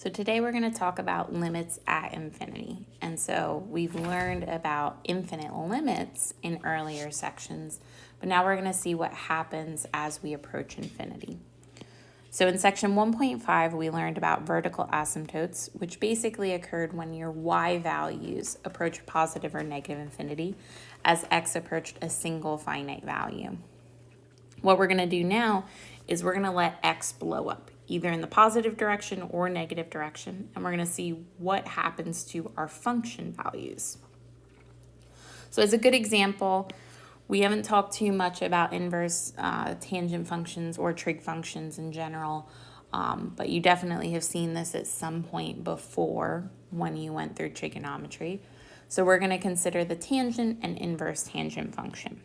So today we're going to talk about limits at infinity. And so we've learned about infinite limits in earlier sections, but now we're going to see what happens as we approach infinity. So in section 1.5, we learned about vertical asymptotes, which basically occurred when your y values approach positive or negative infinity as x approached a single finite value. What we're going to do now is we're going to let x blow up, either in the positive direction or negative direction, and we're going to see what happens to our function values. So as a good example, we haven't talked too much about inverse tangent functions or trig functions in general, but you definitely have seen this at some point before when you went through trigonometry. So we're going to consider the tangent and inverse tangent function.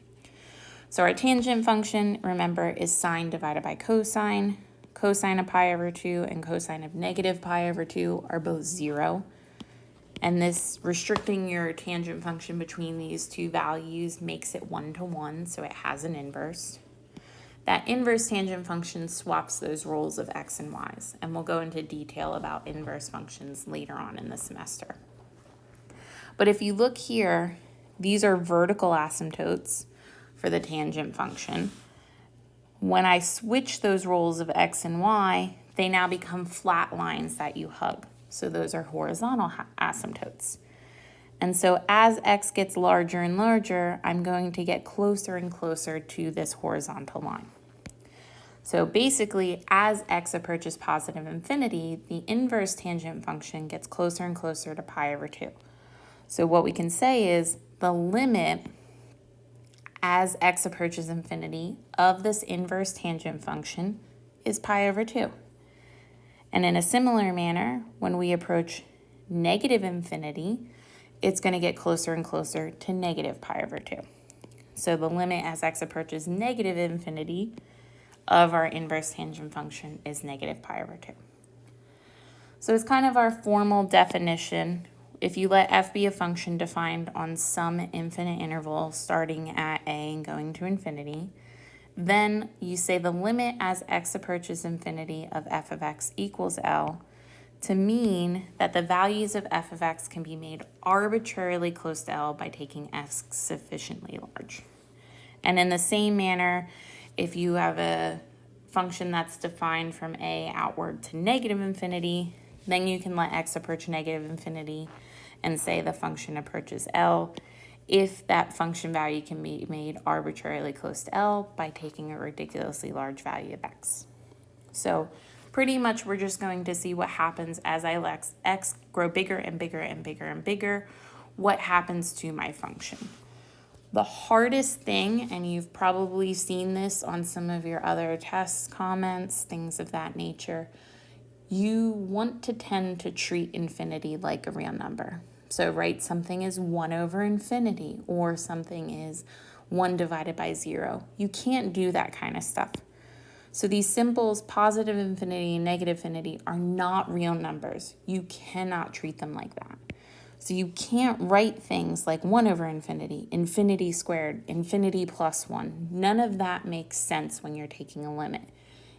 So our tangent function, remember, is sine divided by cosine. Cosine of pi over 2 and cosine of negative pi over 2 are both 0. And this restricting your tangent function between these two values makes it 1-to-1, so it has an inverse. That inverse tangent function swaps those roles of x and y's, and we'll go into detail about inverse functions later on in the semester. But if you look here, these are vertical asymptotes for the tangent function. When I switch those roles of x and y, they now become flat lines that you hug. So those are horizontal asymptotes. And so as x gets larger and larger, I'm going to get closer and closer to this horizontal line. So basically, as x approaches positive infinity, the inverse tangent function gets closer and closer to pi over 2. So what we can say is the limit as x approaches infinity of this inverse tangent function is pi over 2. And in a similar manner, when we approach negative infinity, it's going to get closer and closer to negative pi over 2. So the limit as x approaches negative infinity of our inverse tangent function is negative pi over 2. So it's kind of our formal definition. If you let f be a function defined on some infinite interval starting at a and going to infinity, then you say the limit as x approaches infinity of f of x equals L to mean that the values of f of x can be made arbitrarily close to L by taking x sufficiently large. And in the same manner, if you have a function that's defined from a outward to negative infinity, then you can let x approach negative infinity and say the function approaches L if that function value can be made arbitrarily close to L by taking a ridiculously large value of x. So pretty much we're just going to see what happens as I let x grow bigger and bigger and bigger and bigger, what happens to my function. The hardest thing, and you've probably seen this on some of your other tests, comments, things of that nature, you want to tend to treat infinity like a real number. So write something is 1 over infinity or something is 1 divided by 0. You can't do that kind of stuff. So these symbols, positive infinity and negative infinity, are not real numbers. You cannot treat them like that. So you can't write things like 1 over infinity, infinity squared, infinity plus 1. None of that makes sense when you're taking a limit.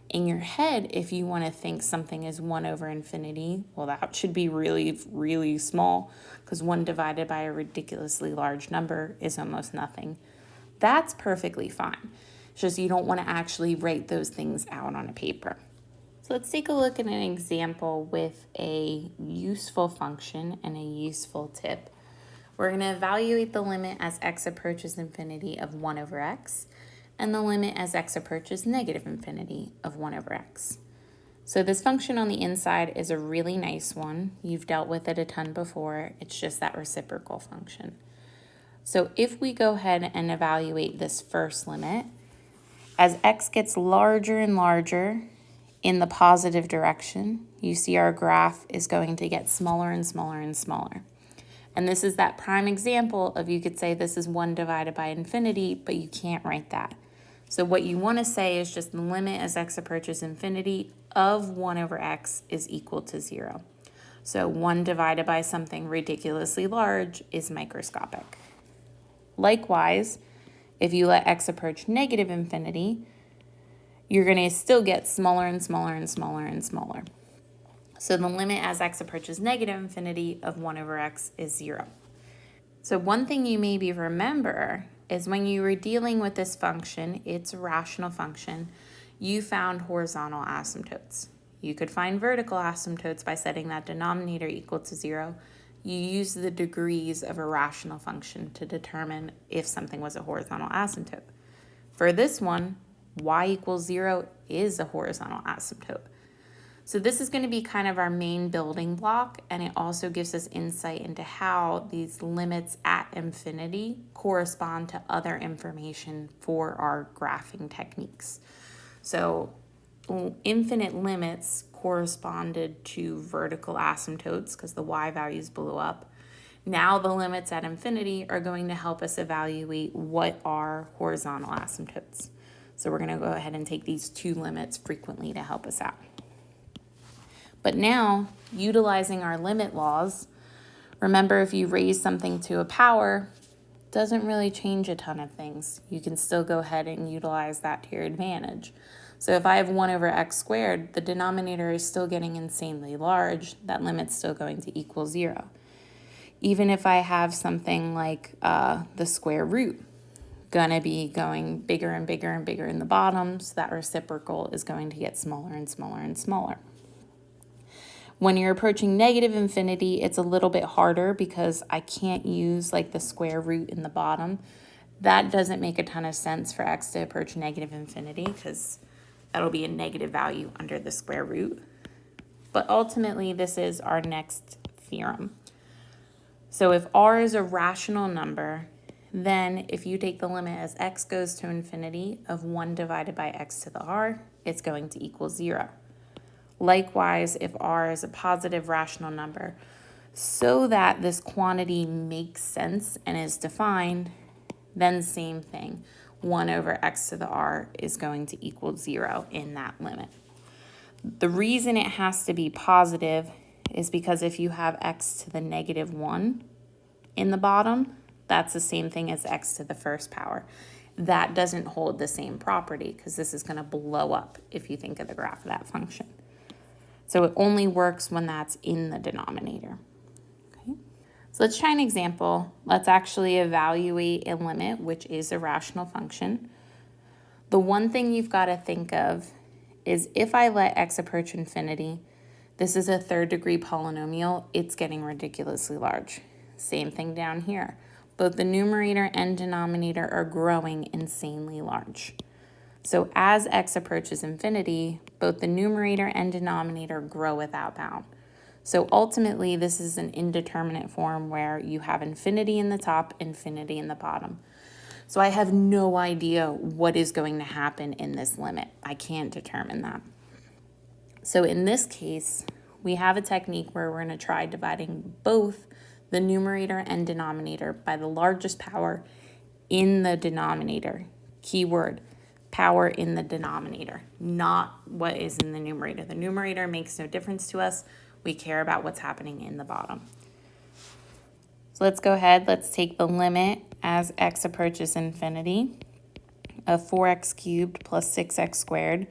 In your head, if you want to think something is 1 over infinity, well, that should be really, really small because 1 divided by a ridiculously large number is almost nothing. That's perfectly fine. It's just you don't want to actually write those things out on a paper. So let's take a look at an example with a useful function and a useful tip. We're going to evaluate the limit as x approaches infinity of 1 over x and the limit as x approaches negative infinity of 1 over x. So this function on the inside is a really nice one. You've dealt with it a ton before. It's just that reciprocal function. So if we go ahead and evaluate this first limit, as x gets larger and larger in the positive direction, you see our graph is going to get smaller and smaller and smaller. And this is that prime example of you could say this is 1 divided by infinity, but you can't write that. So what you want to say is just the limit as x approaches infinity of 1 over x is equal to 0. So 1 divided by something ridiculously large is microscopic. Likewise, if you let x approach negative infinity, you're going to still get smaller and smaller and smaller and smaller. So the limit as x approaches negative infinity of 1 over x is 0. So one thing you maybe remember is when you were dealing with this function, it's a rational function, you found horizontal asymptotes. You could find vertical asymptotes by setting that denominator equal to 0. You use the degrees of a rational function to determine if something was a horizontal asymptote. For this one, y equals 0 is a horizontal asymptote. So this is going to be kind of our main building block, and it also gives us insight into how these limits at infinity correspond to other information for our graphing techniques. So infinite limits corresponded to vertical asymptotes because the y values blew up. Now the limits at infinity are going to help us evaluate what are horizontal asymptotes. So we're going to go ahead and take these two limits frequently to help us out. But now, utilizing our limit laws, remember if you raise something to a power, doesn't really change a ton of things. You can still go ahead and utilize that to your advantage. So if I have 1 over x squared, the denominator is still getting insanely large. That limit's still going to equal 0. Even if I have something like the square root, gonna be going bigger and bigger and bigger in the bottom, so that reciprocal is going to get smaller and smaller and smaller. When you're approaching negative infinity, it's a little bit harder because I can't use like the square root in the bottom. That doesn't make a ton of sense for x to approach negative infinity because that'll be a negative value under the square root. But ultimately, this is our next theorem. So if r is a rational number, then if you take the limit as x goes to infinity of 1 divided by x to the r, it's going to equal 0. Likewise, if r is a positive rational number, so that this quantity makes sense and is defined, then same thing. 1 over x to the r is going to equal 0 in that limit. The reason it has to be positive is because if you have x to the negative 1 in the bottom, that's the same thing as x to the first power. That doesn't hold the same property because this is going to blow up if you think of the graph of that function. So it only works when that's in the denominator. Okay. So let's try an example. Let's actually evaluate a limit, which is a rational function. The one thing you've got to think of is if I let x approach infinity, this is a third degree polynomial, it's getting ridiculously large. Same thing down here. Both the numerator and denominator are growing insanely large. So as x approaches infinity, both the numerator and denominator grow without bound. So ultimately, this is an indeterminate form where you have infinity in the top, infinity in the bottom. So I have no idea what is going to happen in this limit. I can't determine that. So in this case, we have a technique where we're going to try dividing both the numerator and denominator by the largest power in the denominator. Keyword, power in the denominator, not what is in the numerator. The numerator makes no difference to us. We care about what's happening in the bottom. So let's go ahead. Let's take the limit as x approaches infinity of 4x cubed plus 6x squared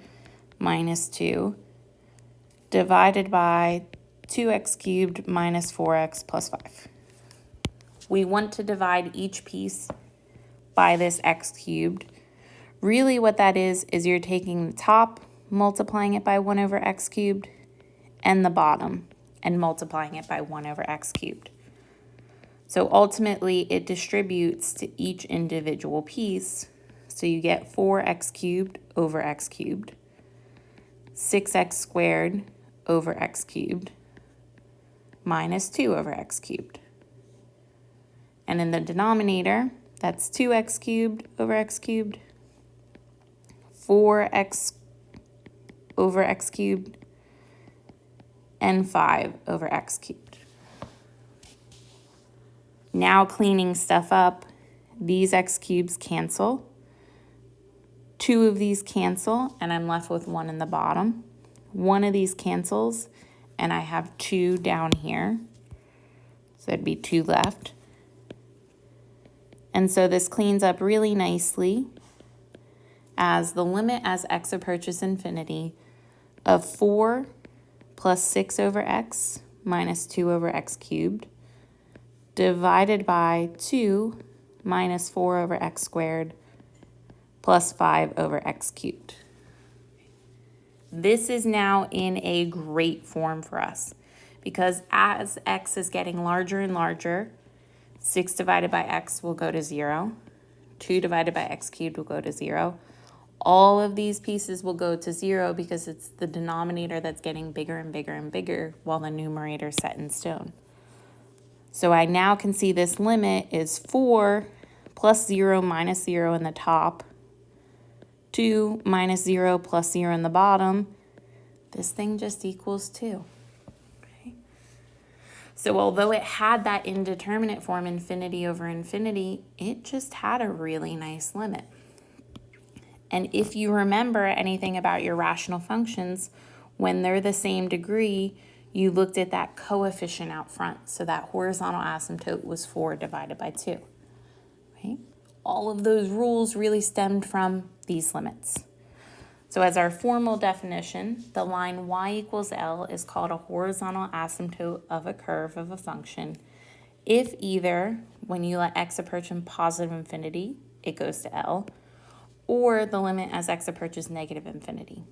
minus 2 divided by 2x cubed minus 4x plus 5. We want to divide each piece by this x cubed. Really what that is you're taking the top, multiplying it by 1 over x cubed, and the bottom, and multiplying it by 1 over x cubed. So ultimately, it distributes to each individual piece. So you get 4x cubed over x cubed, 6x squared over x cubed, minus 2 over x cubed. And in the denominator, that's 2x cubed over x cubed, 4x over x cubed, and 5 over x cubed. Now cleaning stuff up, these x cubes cancel. 2 of these cancel, and I'm left with 1 in the bottom. 1 of these cancels, and I have 2 down here. So there'd be 2 left. And so this cleans up really nicely as the limit as x approaches infinity of 4 plus 6 over x minus 2 over x cubed divided by 2 minus 4 over x squared plus 5 over x cubed. This is now in a great form for us because as x is getting larger and larger, 6 divided by x will go to 0. 2 divided by x cubed will go to 0. All of these pieces will go to 0 because it's the denominator that's getting bigger and bigger and bigger while the numerator is set in stone. So I now can see this limit is 4 plus 0 minus 0 in the top, 2 minus 0 plus 0 in the bottom. This thing just equals 2. Okay. So although it had that indeterminate form, infinity over infinity, it just had a really nice limit. And if you remember anything about your rational functions, when they're the same degree, you looked at that coefficient out front. So that horizontal asymptote was 4 divided by 2. Right? All of those rules really stemmed from these limits. So as our formal definition, the line y equals L is called a horizontal asymptote of a curve of a function if either, when you let x approach in positive infinity, it goes to L, or the limit as x approaches negative infinity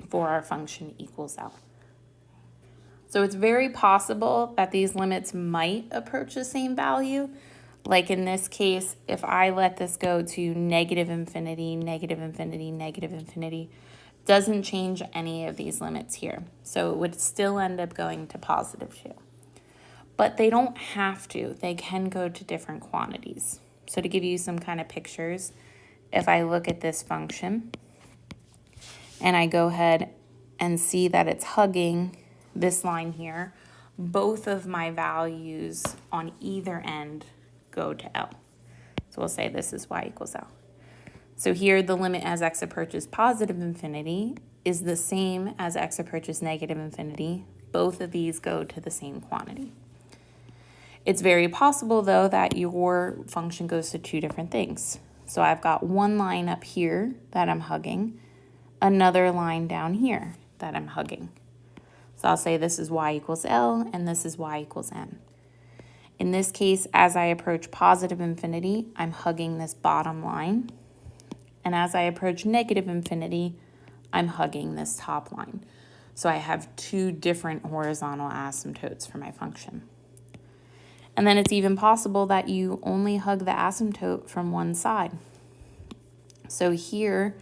for our function equals L. So it's very possible that these limits might approach the same value. Like in this case, if I let this go to negative infinity, negative infinity, negative infinity, doesn't change any of these limits here. So it would still end up going to positive 2. But they don't have to. They can go to different quantities. So to give you some kind of pictures, if I look at this function and I go ahead and see that it's hugging this line here, both of my values on either end go to L. So we'll say this is y equals L. So here the limit as x approaches positive infinity is the same as x approaches negative infinity. Both of these go to the same quantity. It's very possible though that your function goes to two different things. So I've got one line up here that I'm hugging, another line down here that I'm hugging. So I'll say this is y equals L and this is y equals n. In this case, as I approach positive infinity, I'm hugging this bottom line. And as I approach negative infinity, I'm hugging this top line. So I have two different horizontal asymptotes for my function. And then it's even possible that you only hug the asymptote from one side. So here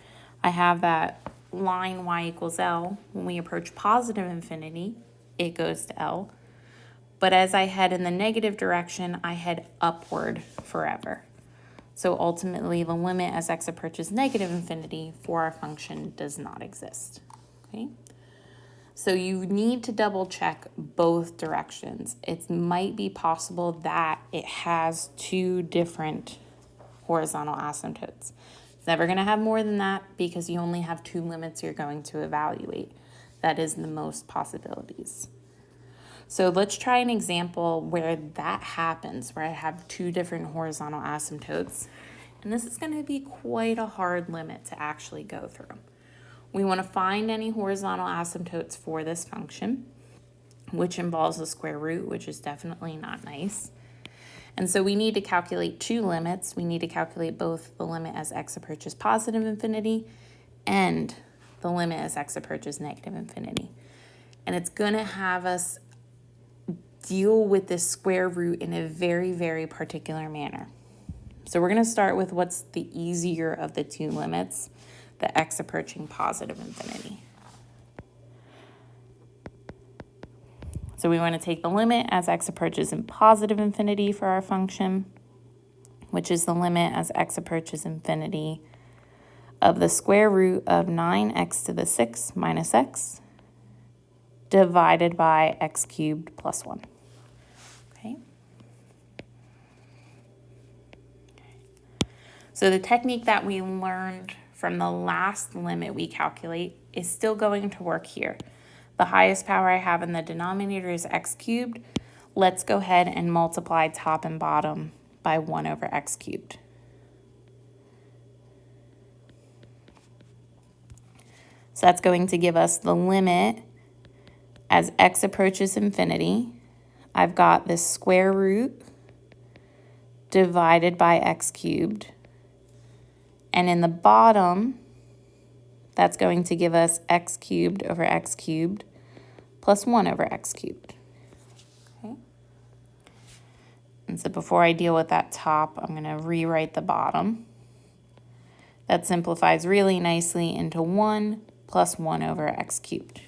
I have that line y equals L. When we approach positive infinity, it goes to L. But as I head in the negative direction, I head upward forever. So ultimately, the limit as x approaches negative infinity for our function does not exist. Okay? So you need to double check both directions. It might be possible that it has two different horizontal asymptotes. It's never going to have more than that because you only have two limits you're going to evaluate. That is the most possibilities. So let's try an example where that happens, where I have two different horizontal asymptotes. And this is going to be quite a hard limit to actually go through. We want to find any horizontal asymptotes for this function, which involves a square root, which is definitely not nice. And so we need to calculate two limits. We need to calculate both the limit as x approaches positive infinity and the limit as x approaches negative infinity. And it's going to have us deal with this square root in a very, very particular manner. So we're going to start with what's the easier of the two limits, the x approaching positive infinity. So we want to take the limit as x approaches in positive infinity for our function, which is the limit as x approaches infinity of the square root of 9x to the 6 minus x divided by x cubed plus 1. Okay. So the technique that we learned from the last limit we calculate is still going to work here. The highest power I have in the denominator is x cubed. Let's go ahead and multiply top and bottom by 1 over x cubed. So that's going to give us the limit as x approaches infinity, I've got this square root divided by x cubed. And in the bottom, that's going to give us x cubed over x cubed plus 1 over x cubed. Okay. And so before I deal with that top, I'm going to rewrite the bottom. That simplifies really nicely into 1 plus 1 over x cubed.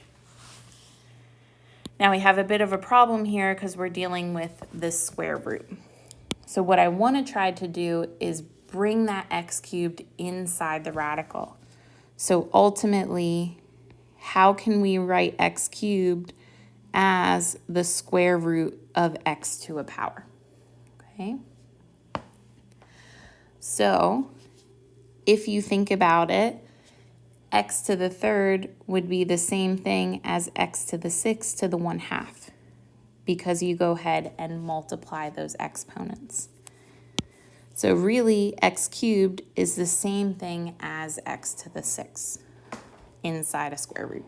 Now we have a bit of a problem here because we're dealing with this square root. So what I want to try to do is bring that x cubed inside the radical. So ultimately, how can we write x cubed as the square root of x to a power? Okay. So if you think about it, x to the third would be the same thing as x to the 6 to the 1/2, because you go ahead and multiply those exponents. So really, x cubed is the same thing as x to the 6 inside a square root.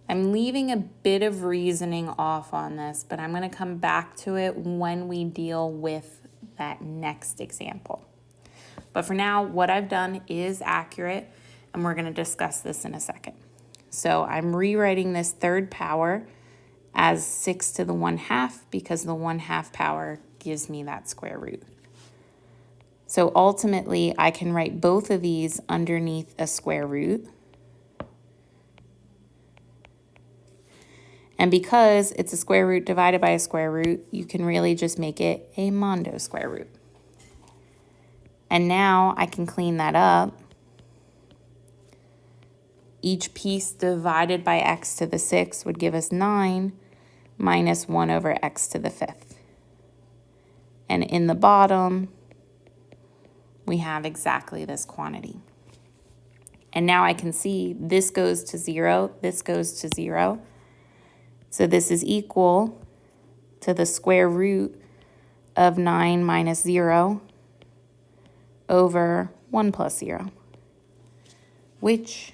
I'm leaving a bit of reasoning off on this, but I'm going to come back to it when we deal with that next example. But for now, what I've done is accurate, and we're going to discuss this in a second. So I'm rewriting this third power as 6 to the 1/2 because the 1/2 power gives me that square root. So ultimately, I can write both of these underneath a square root. And because it's a square root divided by a square root, you can really just make it a mondo square root. And now I can clean that up. Each piece divided by x to the 6 would give us 9 minus 1 over x to the 5th. And in the bottom, we have exactly this quantity. And now I can see this goes to 0, this goes to 0. So this is equal to the square root of 9 minus 0 over 1 plus 0, which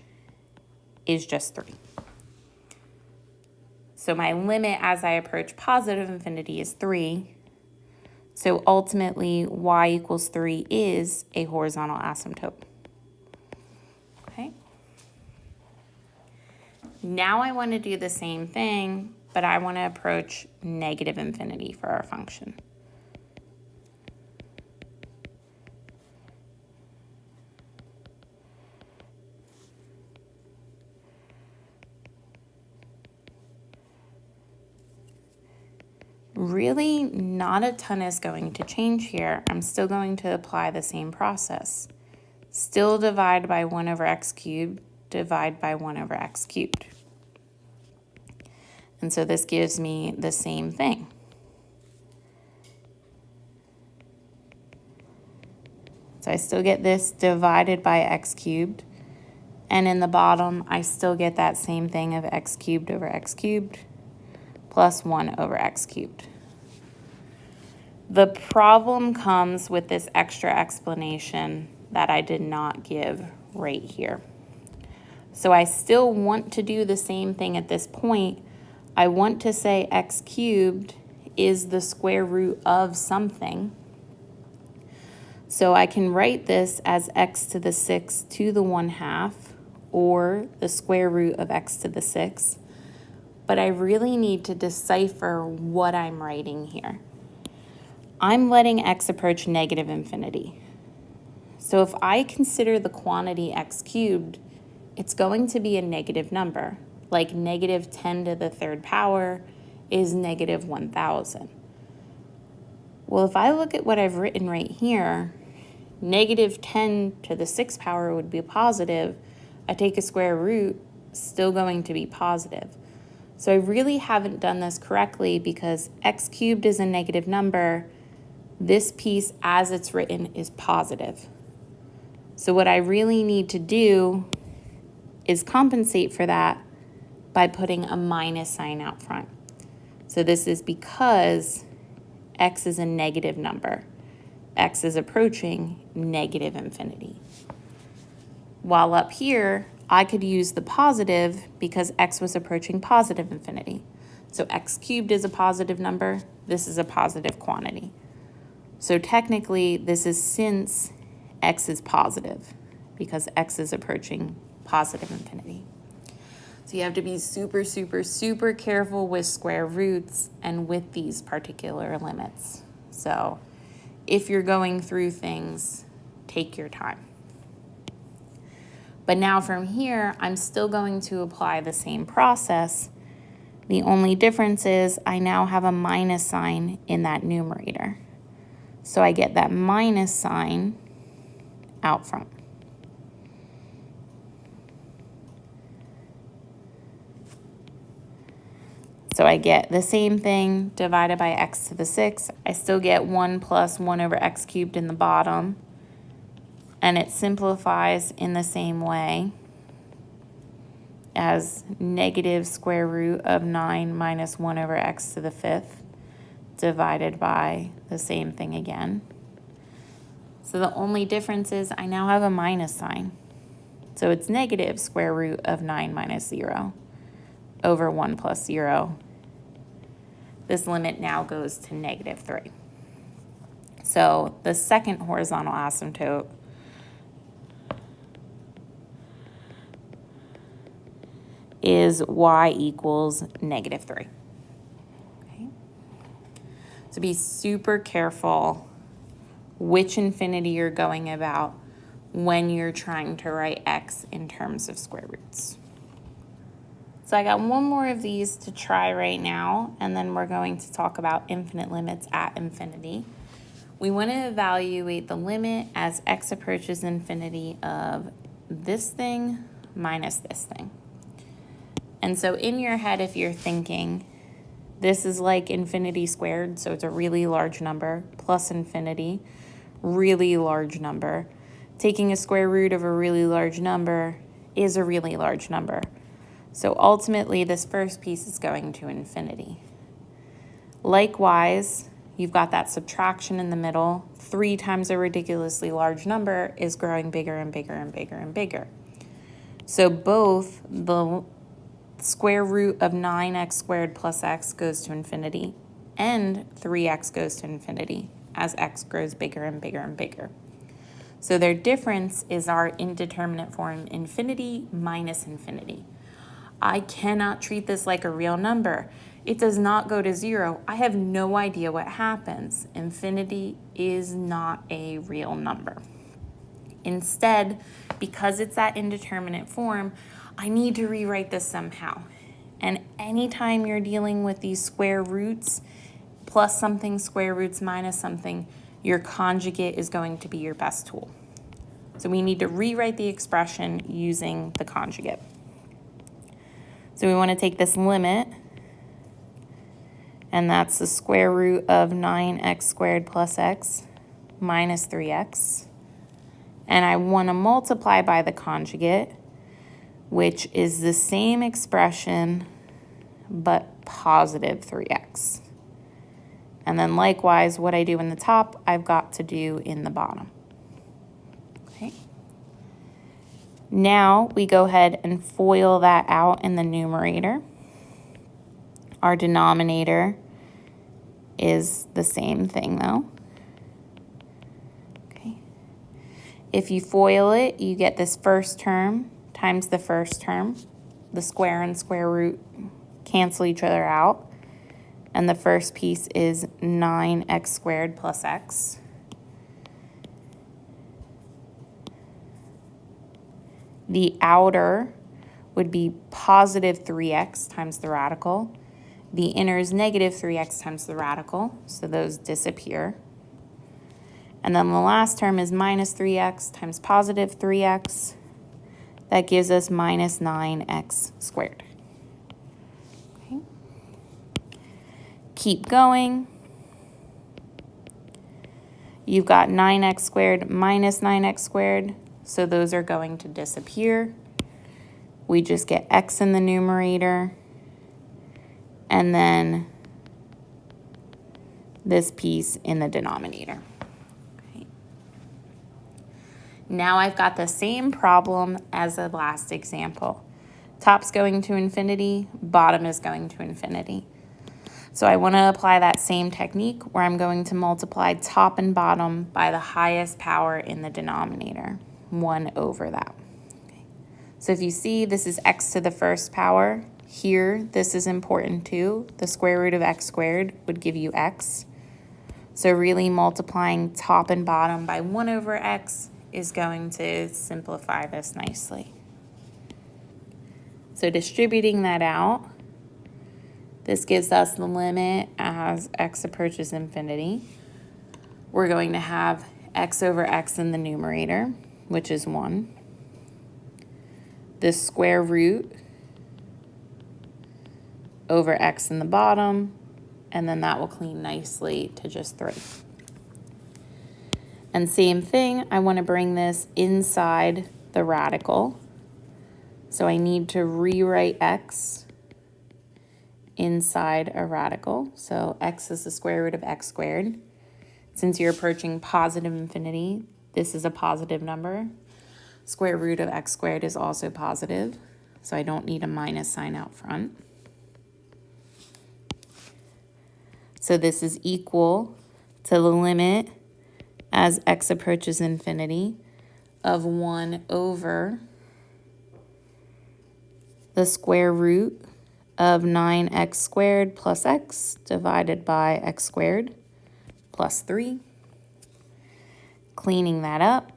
is just 3. So my limit as I approach positive infinity is 3. So ultimately, y equals 3 is a horizontal asymptote. Okay. Now I want to do the same thing, but I want to approach negative infinity for our function. Really, not a ton is going to change here. I'm still going to apply the same process. Still divide by 1 over x cubed, divide by 1 over x cubed. And so this gives me the same thing. So I still get this divided by x cubed. And in the bottom, I still get that same thing of x cubed over x cubed plus 1 over x cubed. The problem comes with this extra explanation that I did not give right here. So I still want to do the same thing at this point. I want to say x cubed is the square root of something. So I can write this as x to the 6 to the 1/2, or the square root of x to the 6. But I really need to decipher what I'm writing here. I'm letting x approach negative infinity. So if I consider the quantity x cubed, it's going to be a negative number, like negative 10 to the 3rd power is negative 1,000. Well, if I look at what I've written right here, negative 10 to the 6th power would be positive. I take a square root, still going to be positive. So I really haven't done this correctly because x cubed is a negative number. This piece, as it's written, is positive. So what I really need to do is compensate for that by putting a minus sign out front. So this is because x is a negative number. X is approaching negative infinity. While up here, I could use the positive because x was approaching positive infinity. So x cubed is a positive number. This is a positive quantity. So technically, this is since x is positive, because x is approaching positive infinity. So you have to be super, super, super careful with square roots and with these particular limits. So if you're going through things, take your time. But now from here, I'm still going to apply the same process. The only difference is I now have a minus sign in that numerator. So I get that minus sign out front. So I get the same thing divided by x to the 6. I still get 1 plus 1 over x cubed in the bottom. And it simplifies in the same way as negative square root of 9 minus 1 over x to the 5th divided by the same thing again. So the only difference is I now have a minus sign. So it's negative square root of 9 minus 0 over 1 plus 0. This limit now goes to negative 3. So the second horizontal asymptote is y equals negative 3. Okay. So be super careful which infinity you're going about when you're trying to write x in terms of square roots. So I got one more of these to try right now, and then we're going to talk about infinite limits at infinity. We want to evaluate the limit as x approaches infinity of this thing minus this thing. And so in your head, if you're thinking, this is like infinity squared, so it's a really large number, plus infinity, really large number. Taking a square root of a really large number is a really large number. So ultimately, this first piece is going to infinity. Likewise, you've got that subtraction in the middle. 3 times a ridiculously large number is growing bigger and bigger and bigger and bigger. So both the square root of 9x squared plus x goes to infinity, and 3x goes to infinity as x grows bigger and bigger and bigger. So their difference is our indeterminate form infinity minus infinity. I cannot treat this like a real number. It does not go to 0. I have no idea what happens. Infinity is not a real number. Instead, because it's that indeterminate form, I need to rewrite this somehow. And anytime you're dealing with these square roots, plus something, square roots minus something, your conjugate is going to be your best tool. So we need to rewrite the expression using the conjugate. So we want to take this limit, and that's the square root of 9x squared plus x minus 3x. And I want to multiply by the conjugate, which is the same expression, but positive 3x. And then likewise, what I do in the top, I've got to do in the bottom. Okay. Now we go ahead and FOIL that out in the numerator. Our denominator is the same thing though. Okay. If you FOIL it, you get this first term times the first term. The square and square root cancel each other out. And the first piece is 9x squared plus x. The outer would be positive 3x times the radical. The inner is negative 3x times the radical, so those disappear. And then the last term is minus 3x times positive 3x. That gives us minus 9x squared. Okay. Keep going. You've got 9x squared minus 9x squared, so those are going to disappear. We just get x in the numerator, and then this piece in the denominator. Okay. Now I've got the same problem as the last example. Top's going to infinity, bottom is going to infinity. So I want to apply that same technique where I'm going to multiply top and bottom by the highest power in the denominator, 1 over that. Okay. So if you see, this is x to the first power. Here, this is important too. The square root of x squared would give you x. So really multiplying top and bottom by 1 over x is going to simplify this nicely. So distributing that out, this gives us the limit as x approaches infinity. We're going to have x over x in the numerator, which is 1. The square root over x in the bottom, and then that will clean nicely to just 3. And same thing, I want to bring this inside the radical. So I need to rewrite x inside a radical. So x is the square root of x squared. Since you're approaching positive infinity, this is a positive number. Square root of x squared is also positive, so I don't need a minus sign out front. So this is equal to the limit as x approaches infinity of 1 over the square root of 9x squared plus x divided by x squared plus 3. Cleaning that up,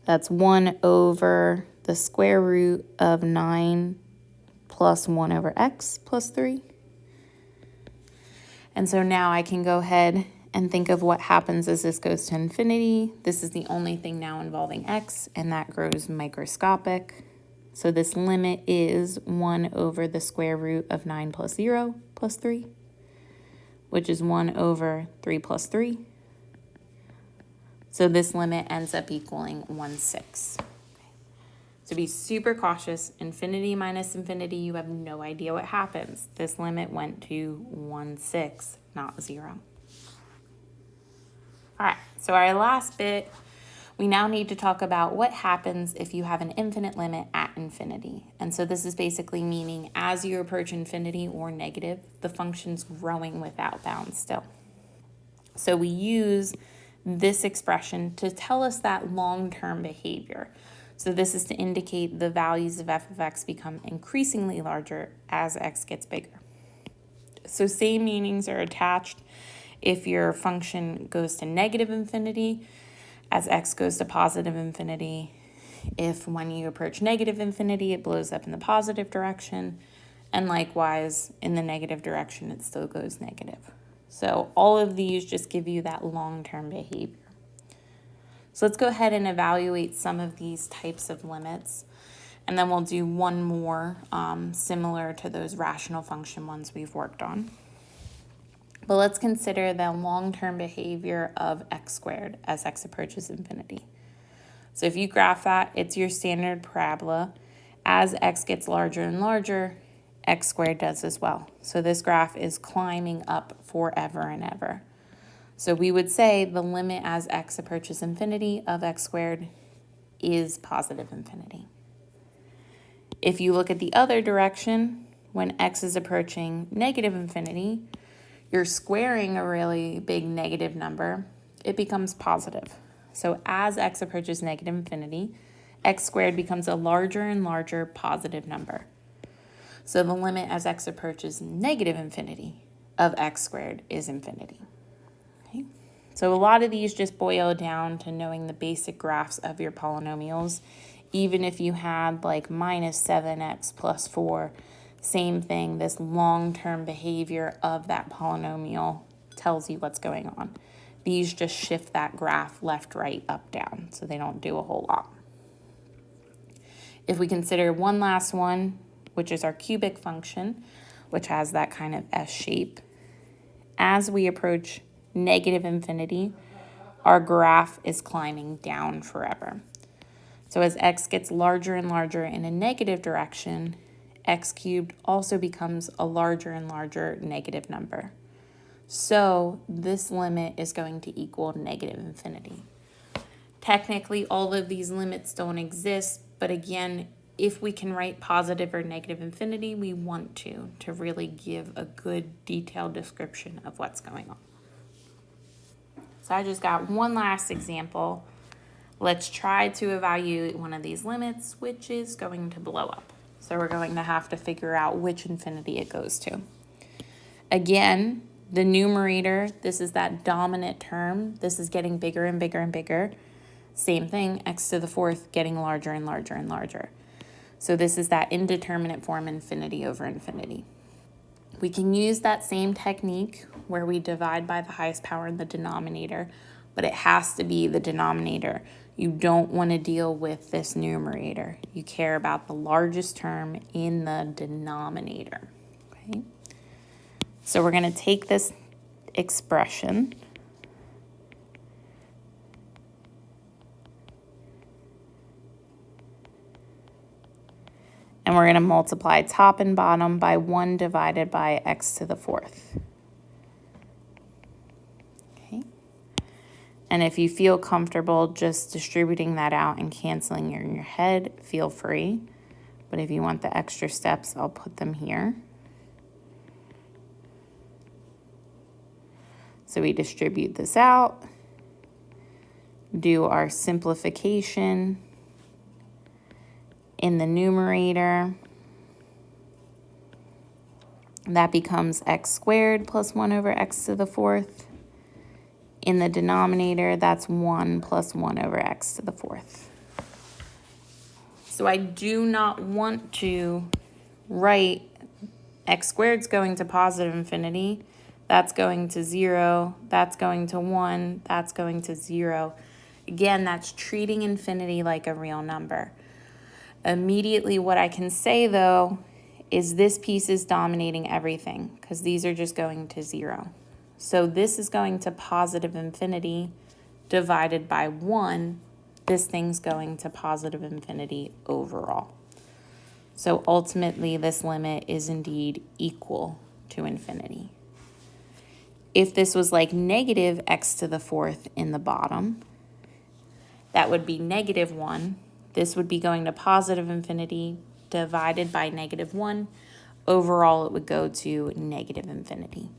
that's 1 over the square root of 9 plus 1 over x plus 3. And so now I can go ahead and think of what happens as this goes to infinity. This is the only thing now involving x, and that grows microscopic. So this limit is 1 over the square root of 9 plus 0 plus 3, which is 1 over 3 plus 3. So this limit ends up equaling 1/6. So be super cautious. Infinity minus infinity, you have no idea what happens. This limit went to 1/6, not 0. All right, so our last bit, we now need to talk about what happens if you have an infinite limit at infinity. And so this is basically meaning as you approach infinity or negative, the function's growing without bounds still. So we use this expression to tell us that long-term behavior. So this is to indicate the values of f of x become increasingly larger as x gets bigger. So same meanings are attached if your function goes to negative infinity as x goes to positive infinity. If when you approach negative infinity, it blows up in the positive direction, and likewise in the negative direction, it still goes negative. So all of these just give you that long-term behavior. So let's go ahead and evaluate some of these types of limits, and then we'll do one more similar to those rational function ones we've worked on. But let's consider the long-term behavior of x squared as x approaches infinity. So if you graph that, it's your standard parabola. As x gets larger and larger, x squared does as well. So this graph is climbing up forever and ever. So we would say the limit as x approaches infinity of x squared is positive infinity. If you look at the other direction, when x is approaching negative infinity, you're squaring a really big negative number, it becomes positive. So as x approaches negative infinity, x squared becomes a larger and larger positive number. So the limit as x approaches negative infinity of x squared is infinity. Okay. So a lot of these just boil down to knowing the basic graphs of your polynomials. Even if you had like minus 7x plus 4, same thing, this long-term behavior of that polynomial tells you what's going on. These just shift that graph left, right, up, down, so they don't do a whole lot. If we consider one last one, which is our cubic function, which has that kind of S shape, as we approach negative infinity, our graph is climbing down forever. So as x gets larger and larger in a negative direction, x cubed also becomes a larger and larger negative number. So this limit is going to equal negative infinity. Technically, all of these limits don't exist, but again, if we can write positive or negative infinity, we want to really give a good detailed description of what's going on. So I just got one last example. Let's try to evaluate one of these limits, which is going to blow up. So we're going to have to figure out which infinity it goes to. Again, the numerator, this is that dominant term. This is getting bigger and bigger and bigger. Same thing, x to the fourth getting larger and larger and larger. So this is that indeterminate form, infinity over infinity. We can use that same technique where we divide by the highest power in the denominator, but it has to be the denominator. You don't want to deal with this numerator. You care about the largest term in the denominator. Okay? So we're going to take this expression and we're going to multiply top and bottom by 1 divided by x to the fourth. Okay. And if you feel comfortable just distributing that out and canceling in your head, feel free. But if you want the extra steps, I'll put them here. So we distribute this out, do our simplification in the numerator. That becomes x squared plus 1 over x to the fourth. In the denominator, that's 1 plus 1 over x to the fourth. So I do not want to write x squared's going to positive infinity. That's going to 0. That's going to 1. That's going to 0. Again, that's treating infinity like a real number. Immediately what I can say, though, is this piece is dominating everything because these are just going to 0. So this is going to positive infinity divided by 1. This thing's going to positive infinity overall. So ultimately, this limit is indeed equal to infinity. If this was like negative x to the fourth in the bottom, that would be negative 1. This would be going to positive infinity divided by negative 1. Overall, it would go to negative infinity.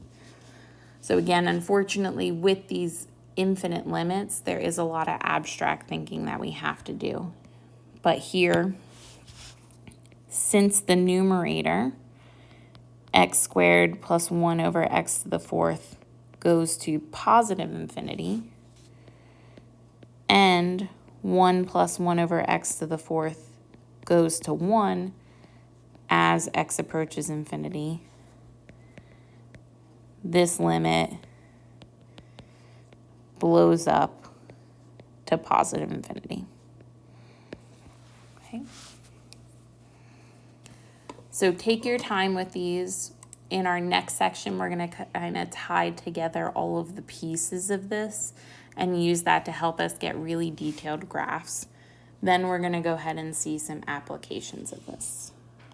So again, unfortunately, with these infinite limits, there is a lot of abstract thinking that we have to do. But here, since the numerator, x squared plus 1 over x to the fourth goes to positive infinity, and 1 plus 1 over x to the fourth goes to 1 as x approaches infinity, this limit blows up to positive infinity. Okay. So take your time with these. In our next section, we're going to kind of tie together all of the pieces of this and use that to help us get really detailed graphs. Then we're going to go ahead and see some applications of this.